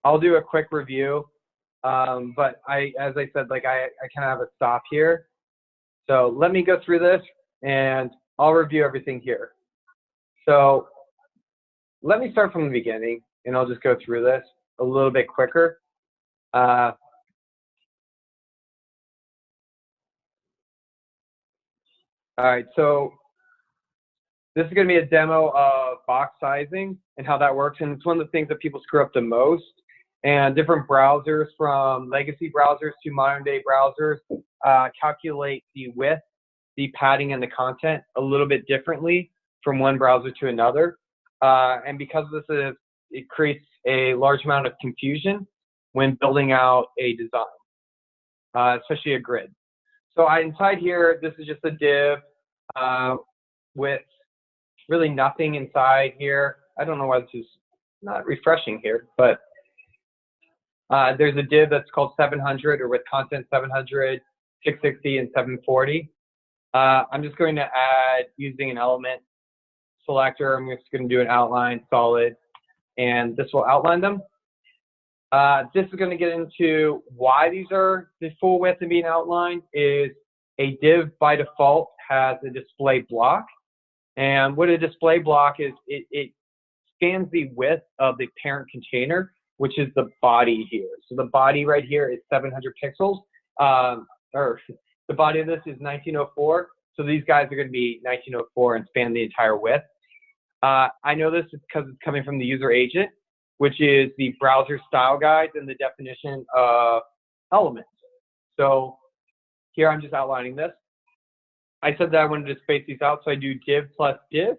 I'll do a quick review, but as I said, like I kind of have a stop here. So let me go through this, and I'll review everything here. So let me start from the beginning, and I'll just go through this a little bit quicker. All right, so this is going to be a demo of box sizing and how that works, and it's one of the things that people screw up the most. And different browsers, from legacy browsers to modern day browsers, calculate the width, the padding, and the content a little bit differently from one browser to another. And because of this, it creates a large amount of confusion when building out a design, especially a grid. So inside here, this is just a div with really nothing inside here. I don't know why this is not refreshing here, but there's a div that's called 700, or with content 700, 660, and 740. I'm just going to add, using an element selector, I'm just going to do an outline solid, and this will outline them. This is going to get into why these are the full width and being outlined. Is a div by default has a display block, and what a display block is, it scans the width of the parent container, which is the body here. So the body right here is 700 pixels, or the body of this is 1904. So these guys are going to be 1904 and span the entire width. I know this because it's coming from the user agent, which is the browser style guides and the definition of elements. So here I'm just outlining this. I said that I wanted to space these out, so I do div plus div.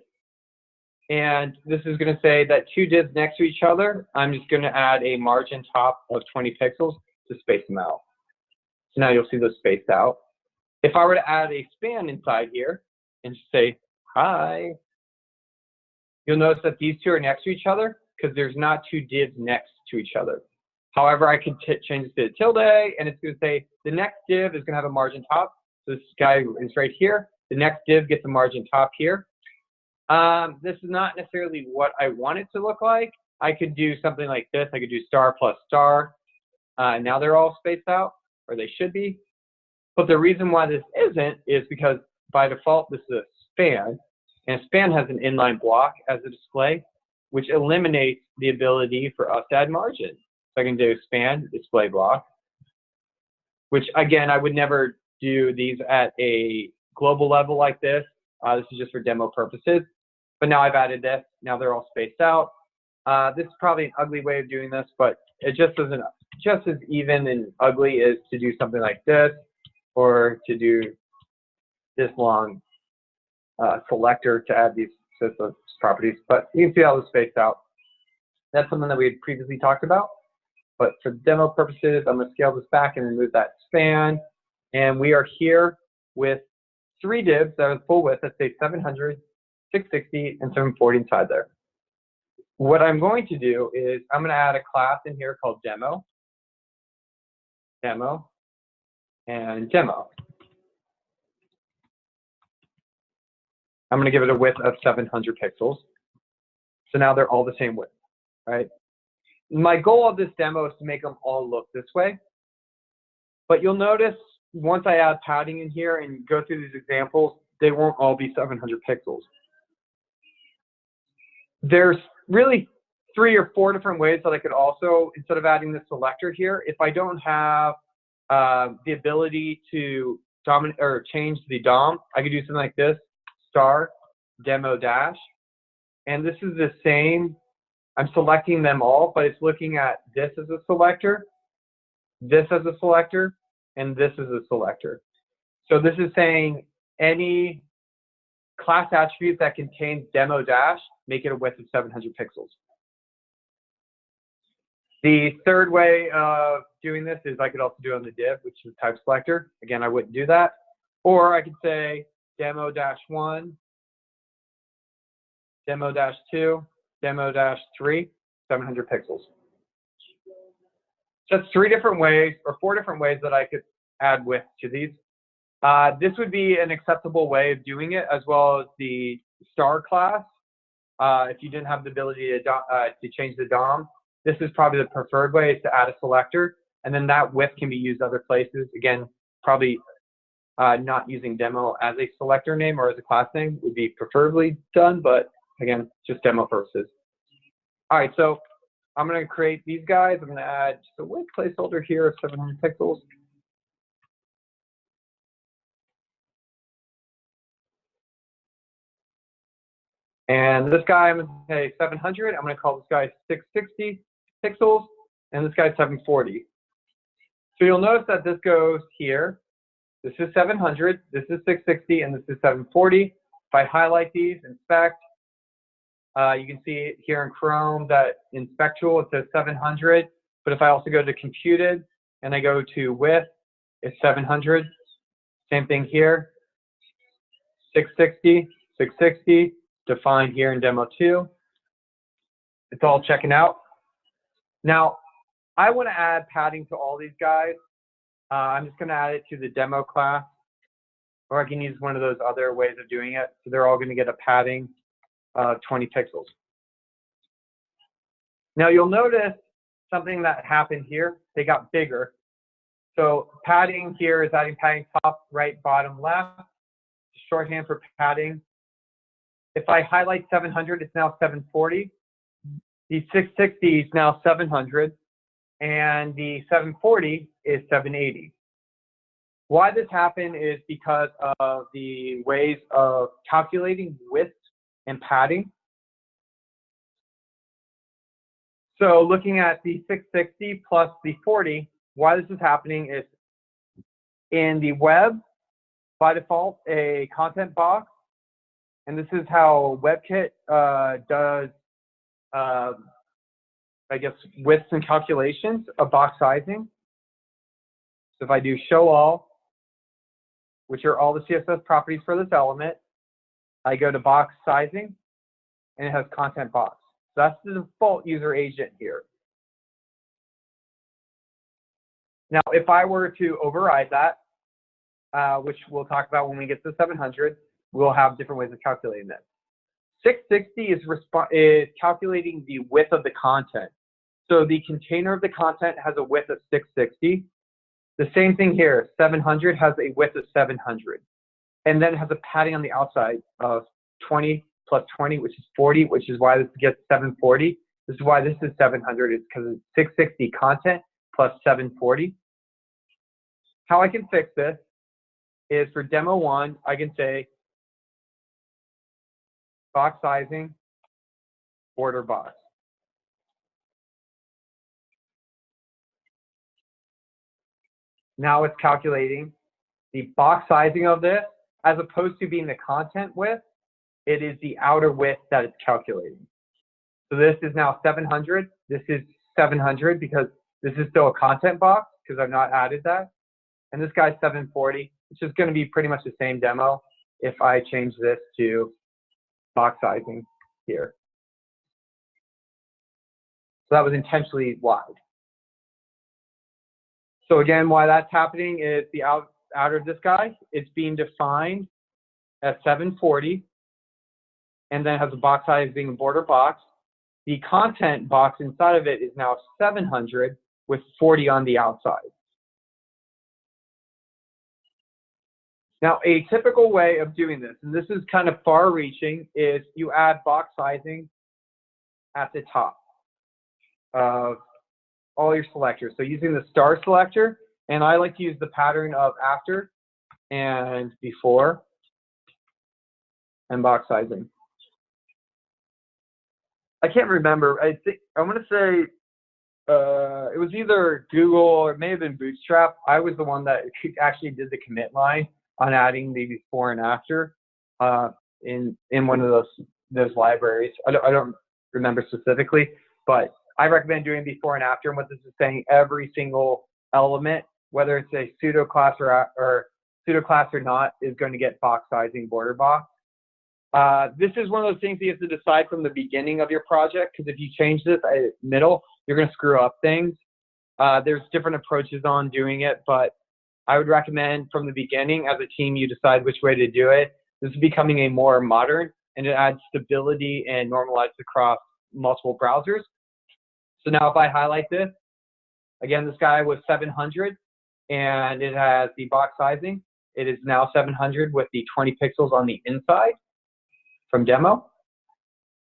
And this is going to say that two divs next to each other, I'm just going to add a margin top of 20 pixels to space them out. So now you'll see those spaced out. If I were to add a span inside here and just say, hi, you'll notice that these two are next to each other because there's not two divs next to each other. However, I could change this to tilde, and it's going to say the next div is going to have a margin top. So this guy is right here. The next div gets a margin top here. This is not necessarily what I want it to look like. I could do something like this. I could do star plus star. Now they're all spaced out, or they should be. But the reason why this isn't is because by default, this is a span, and a span has an inline block as a display, which eliminates the ability for us to add margin. So I can do span, display block, which again, I would never do these at a global level like this. This is just for demo purposes. But now I've added this. Now they're all spaced out. This is probably an ugly way of doing this, but it just isn't just as even and ugly as to do something like this, or to do this long selector to add these sets of properties. But you can see how it's spaced out. That's something that we had previously talked about. But for demo purposes, I'm going to scale this back and remove that span. And we are here with three divs that are full width, let's say 700, 660, and 740 inside there. What I'm going to do is I'm going to add a class in here called demo, and demo. I'm going to give it a width of 700 pixels. So now they're all the same width, right? My goal of this demo is to make them all look this way. But you'll notice once I add padding in here and go through these examples, they won't all be 700 pixels. There's really 3 or 4 different ways that I could also, instead of adding this selector here, if I don't have the ability to dominate or change the DOM, I could do something like this, star, demo dash. And this is the same, I'm selecting them all, but it's looking at this as a selector, this as a selector, and this as a selector. So this is saying any class attribute that contains demo dash, make it a width of 700 pixels. The third way of doing this is I could also do it on the div, which is type selector. Again, I wouldn't do that. Or I could say demo-1, demo-2, demo-3, 700 pixels. So that's 3 different ways, or 4 different ways that I could add width to these. This would be an acceptable way of doing it, as well as the star class. If you didn't have the ability to change the DOM, this is probably the preferred way, is to add a selector, and then that with can be used other places. Again, probably not using demo as a selector name or as a class name would be preferably done, but again, just demo purposes. All right, so I'm going to create these guys. I'm going to add just a width placeholder here of 700 pixels. And this guy, I'm going to say 700. I'm going to call this guy 660 pixels, and this guy's 740. So you'll notice that this goes here. This is 700, this is 660, and this is 740. If I highlight these, inspect, you can see here in Chrome that inspect tool, it says 700. But if I also go to computed and I go to width, it's 700. Same thing here, 660, 660, defined here in demo 2. It's all checking out. Now, I want to add padding to all these guys. I'm just going to add it to the demo class, or I can use one of those other ways of doing it. So they're all going to get a padding of 20 pixels. Now you'll notice something that happened here. They got bigger. So padding here is adding padding top, right, bottom, left. Shorthand for padding. If I highlight 700, it's now 740. The 660 is now 700. And the 740 is 780. Why this happened is because of the ways of calculating width and padding. So looking at the 660 plus the 40, why this is happening is in the web, by default, a content box, and this is how WebKit does I guess widths and calculations of box sizing. So if I do show all, which are all the CSS properties for this element, I go to box sizing, and it has content box. So that's the default user agent here. Now, if I were to override that, which we'll talk about when we get to 700, we'll have different ways of calculating this. 660 is calculating the width of the content. So the container of the content has a width of 660. The same thing here, 700 has a width of 700. And then it has a padding on the outside of 20 plus 20, which is 40, which is why this gets 740. This is why this is 700, it's because it's 660 content plus 740. How I can fix this is for demo 1, I can say box sizing, border box. Now it's calculating the box sizing of this, as opposed to being the content width, it is the outer width that it's calculating. So this is now 700, this is 700 because this is still a content box because I've not added that. And this guy's 740, which is going to be pretty much the same demo if I change this to box sizing here. So that was intentionally wide. So again, why that's happening is the outer of this guy, it's being defined as 740, and then has a box sizing border box. The content box inside of it is now 700 with 40 on the outside. Now, a typical way of doing this, and this is kind of far-reaching, is you add box sizing at the top of all your selectors. So using the star selector, and I like to use the pattern of after and before and box sizing. I can't remember. I think I want to say it was either Google or it may have been Bootstrap. I was the one that actually did the commit line on adding the before and after in one of those libraries. I don't remember specifically, but I recommend doing before and after. And what this is saying, every single element, whether it's a pseudo class or pseudo class or not, is going to get box sizing border box. This is one of those things you have to decide from the beginning of your project, because if you change this at middle, you're going to screw up things. There's different approaches on doing it, but I would recommend from the beginning, as a team, you decide which way to do it. This is becoming a more modern, and it adds stability and normalizes across multiple browsers. So now if I highlight this, again, this guy was 700, and it has the box sizing. It is now 700 with the 20 pixels on the inside from demo.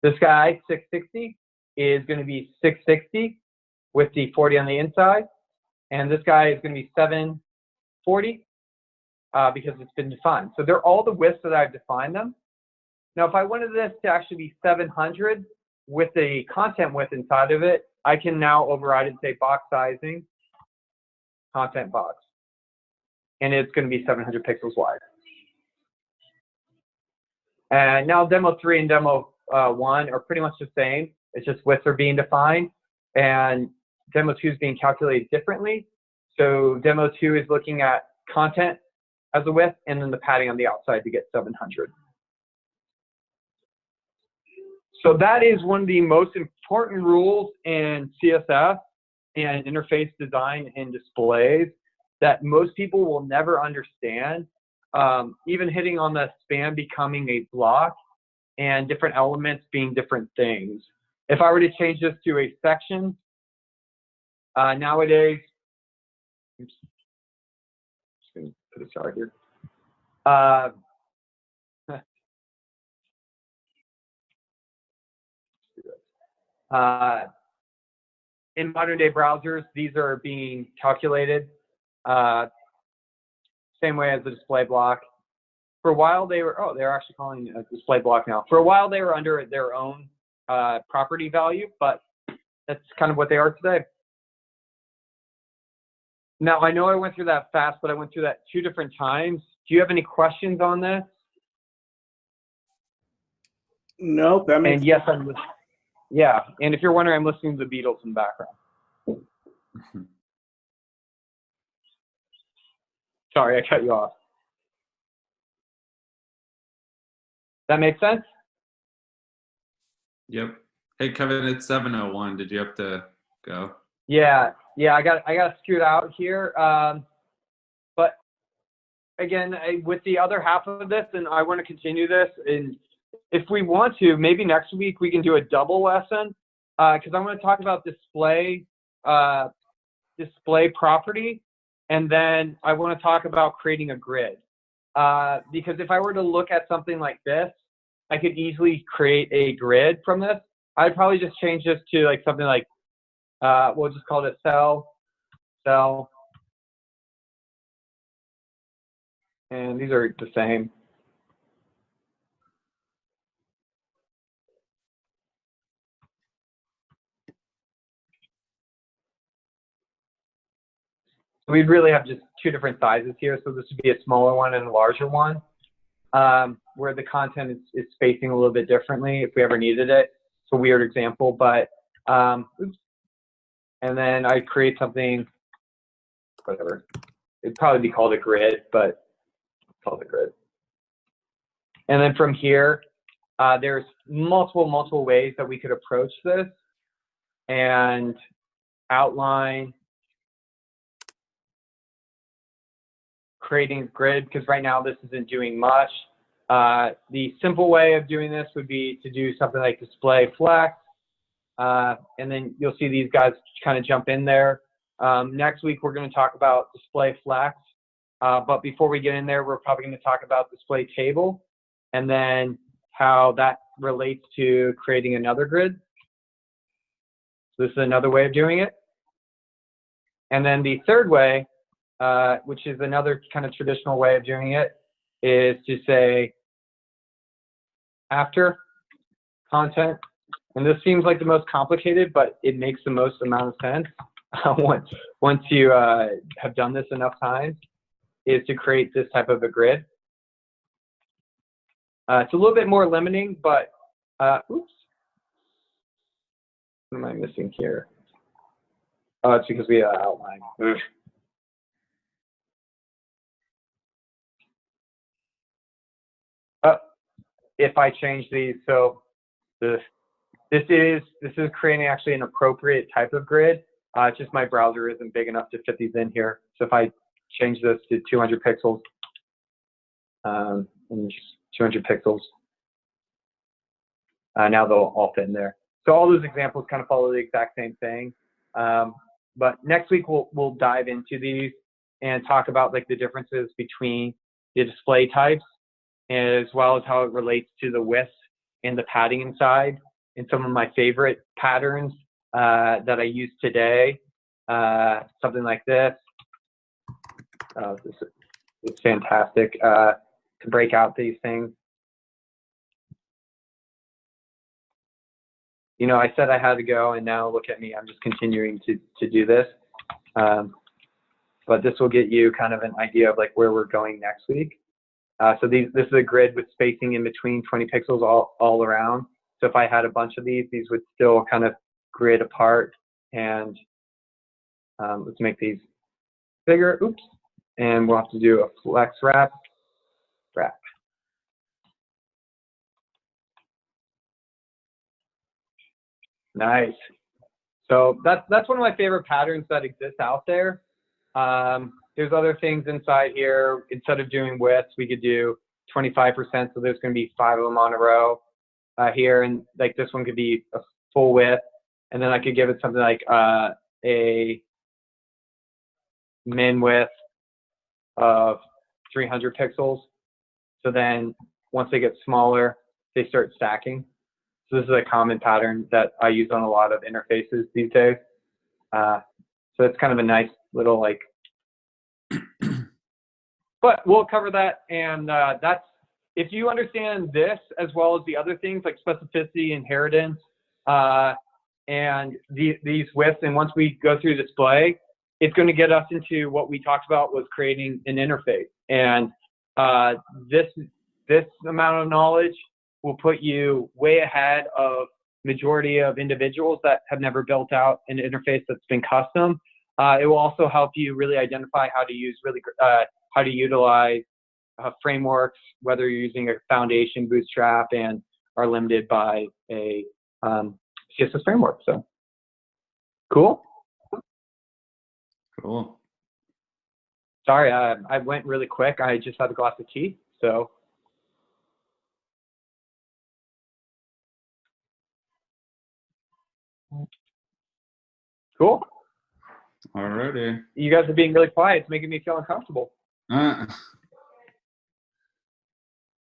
This guy, 660, is going to be 660 with the 40 on the inside. And this guy is going to be 740 because it's been defined. So they're all the widths that I've defined them. Now, if I wanted this to actually be 700 with the content width inside of it, I can now override it and say box sizing, content box. And it's going to be 700 pixels wide. And now demo 3 and demo 1 are pretty much the same. It's just widths are being defined. And demo 2 is being calculated differently. So demo 2 is looking at content as a width and then the padding on the outside to get 700. So that is one of the most important rules in CSS and interface design and displays that most people will never understand. Even hitting on the span becoming a block and different elements being different things. If I were to change this to a section, nowadays, oops, just gonna put a star here. In modern day browsers, these are being calculated same way as the display block. For a while they were, they're actually calling it a display block now. For a while they were under their own property value, but that's kind of what they are today. Now, I know I went through that fast, but I went through that 2 different times. Do you have any questions on this? Nope. That makes and yes, I'm listening. Yeah, and if you're wondering, I'm listening to the Beatles in the background. Sorry, I cut you off. That make sense? Yep. Hey, Kevin, it's 7:01. Did you have to go? Yeah, I got to scoot out here. But again, with the other half of this, and I want to continue this, and if we want to, maybe next week we can do a double lesson because I want to talk about display property, and then I want to talk about creating a grid. Because if I were to look at something like this, I could easily create a grid from this. I'd probably just change this to like something like, we'll just call it cell, and these are the same. We'd really have just 2 different sizes here. So this would be a smaller one and a larger one, where the content is spacing a little bit differently if we ever needed it. It's a weird example, but oops. And then I create something, whatever. It'd probably be called a grid, but call it a grid. And then from here, there's multiple ways that we could approach this and outline, creating a grid, because right now this isn't doing much. The simple way of doing this would be to do something like display flex, and then you'll see these guys kind of jump in there. Next week we're going to talk about display flex, but before we get in there, we're probably going to talk about display table, and then how that relates to creating another grid. So this is another way of doing it. And then the third way, which is another kind of traditional way of doing it, is to say after content, and this seems like the most complicated, but it makes the most amount of sense once you have done this enough times, is to create this type of a grid. It's a little bit more limiting, but oops, what am I missing here? Oh, it's because we outline. If I change these, so this is creating actually an appropriate type of grid. It's just my browser isn't big enough to fit these in here. So if I change this to 200 pixels, and just 200 pixels, now they'll all fit in there. So all those examples kind of follow the exact same thing. But next week we'll dive into these and talk about like the differences between the display types, as well as how it relates to the width and the padding inside, and some of my favorite patterns that I use today. Something like this. This is fantastic to break out these things. You know, I said I had to go, and now look at me. I'm just continuing to do this. But this will get you kind of an idea of like where we're going next week. So this is a grid with spacing in between 20 pixels all around. So if I had a bunch of these would still kind of grid apart. And let's make these bigger. Oops. And we'll have to do a flex wrap. Nice. So that's one of my favorite patterns that exists out there. There's other things inside here. Instead of doing widths, we could do 25%. So there's going to be 5 of them on a row here. And like this one could be a full width. And then I could give it something like a min width of 300 pixels. So then once they get smaller, they start stacking. So this is a common pattern that I use on a lot of interfaces these days. So it's kind of a nice little like, but we'll cover that. And that's, if you understand this as well as the other things like specificity, inheritance, and these widths, and once we go through display, it's going to get us into what we talked about was creating an interface. And this amount of knowledge will put you way ahead of majority of individuals that have never built out an interface that's been custom. It will also help you really identify how to use how to utilize frameworks, whether you're using a foundation, Bootstrap, and are limited by a CSS framework. So cool. Cool. Sorry, I went really quick. I just had a glass of tea, so. Cool. Alrighty. You guys are being really quiet. It's making me feel uncomfortable.